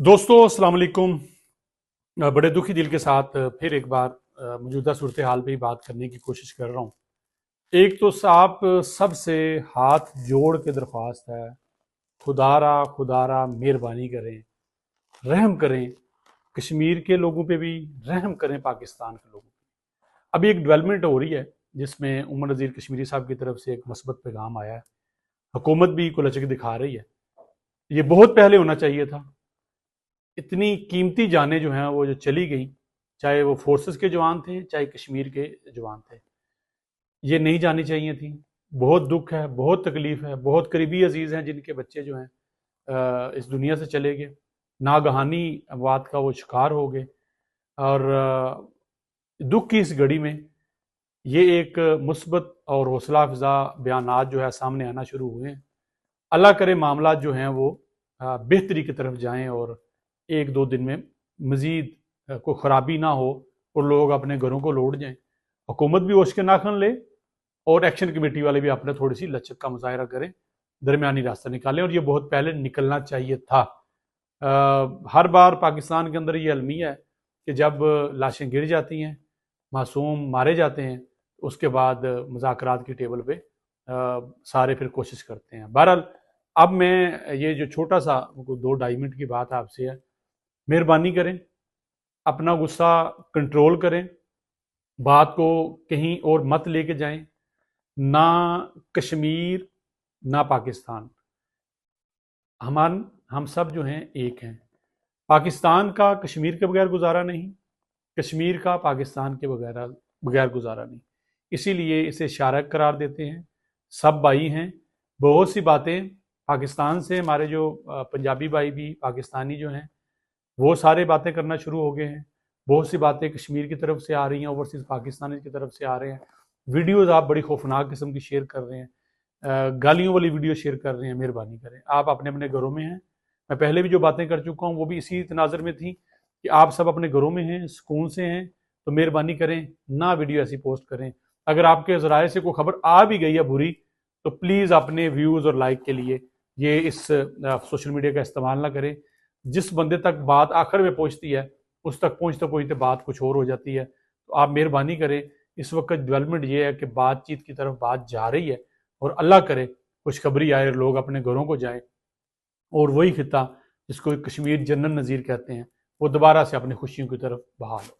दोस्तों अस्सलाम वालेकुम। बड़े दुखी दिल के साथ फिर एक बार मौजूदा सूरत हाल पे ही बात करने की कोशिश कर रहा हूँ। एक तो साहब सबसे हाथ जोड़ के दरख्वास्त है, खुदारा खुदारा मेहरबानी करें, रहम करें, कश्मीर के लोगों पे भी रहम करें, पाकिस्तान के लोगों पे। अभी एक डेवलपमेंट हो रही है जिसमें उमर नज़ीर कश्मीरी साहब की तरफ से एक मस्बत पैगाम आया है। हुकूमत भी को लचक दिखा रही है। ये बहुत पहले होना चाहिए था। इतनी कीमती जानें जो हैं वो जो चली गई, चाहे वो फोर्सेस के जवान थे चाहे कश्मीर के जवान थे, ये नहीं जानी चाहिए थी। बहुत दुख है, बहुत तकलीफ है। बहुत करीबी अजीज़ हैं जिनके बच्चे जो हैं इस दुनिया से चले गए, नागहानी बात का वो शिकार हो गए। और दुख की इस घड़ी में ये एक मुस्बत और हौसला अफजा बयानात जो है सामने आना शुरू हुए हैं। अल्लाह करे मामला जो हैं वो बेहतरी की तरफ जाएं और एक दो दिन में मज़ीद कोई ख़राबी ना हो और लोग अपने घरों को लौट जाएं। हुकूमत भी होश के नाखन ले और एक्शन कमेटी वाले भी अपने थोड़ी सी लचक का मुजाहरा करें, दरमियानी रास्ता निकालें। और ये बहुत पहले निकलना चाहिए था। हर बार पाकिस्तान के अंदर ये अलमिया है कि जब लाशें गिर जाती हैं, मासूम मारे जाते हैं, उसके बाद मुज़ाकरात की टेबल पे सारे फिर कोशिश करते हैं। बहरहाल अब मैं ये जो छोटा सा 2-2.5 मिनट की बात आपसे है, मेहरबानी करें, अपना गुस्सा कंट्रोल करें, बात को कहीं और मत लेके जाएं। ना कश्मीर ना पाकिस्तान, हम सब जो हैं एक हैं। पाकिस्तान का कश्मीर के बगैर गुजारा नहीं, कश्मीर का पाकिस्तान के बगैर गुजारा नहीं। इसीलिए इसे शारक करार देते हैं। सब भाई हैं। बहुत सी बातें पाकिस्तान से हमारे जो पंजाबी भाई भी पाकिस्तानी जो हैं वो सारे बातें करना शुरू हो गए हैं। बहुत सी बातें कश्मीर की तरफ से आ रही हैं, ओवरसीज़ पाकिस्तानी की तरफ से आ रहे हैं। वीडियोज़ आप बड़ी खौफनाक किस्म की शेयर कर रहे हैं, गालियों वाली वीडियो शेयर कर रहे हैं। मेहरबानी करें, आप अपने अपने घरों में हैं। मैं पहले भी जो बातें कर चुका हूँ वो भी इसी तनाजर में थी कि आप सब अपने घरों में हैं, सुकून से हैं। तो मेहरबानी करें, ना वीडियो ऐसी पोस्ट करें। अगर आपके ज़राए से कोई खबर आ भी गई है बुरी, तो प्लीज़ अपने व्यूज़ और लाइक के लिए ये इस सोशल मीडिया का इस्तेमाल ना करें। जिस बंदे तक बात आखिर में पहुंचती है उस तक पहुंचते पहुंचते बात कुछ और हो जाती है। तो आप मेहरबानी करें, इस वक्त डेवलपमेंट ये है कि बातचीत की तरफ बात जा रही है और अल्लाह करे खुशखबरी आए, लोग अपने घरों को जाएं और वही खिता जिसको कश्मीर जन्नत नज़ीर कहते हैं वो दोबारा से अपनी खुशियों की तरफ बहाल हो।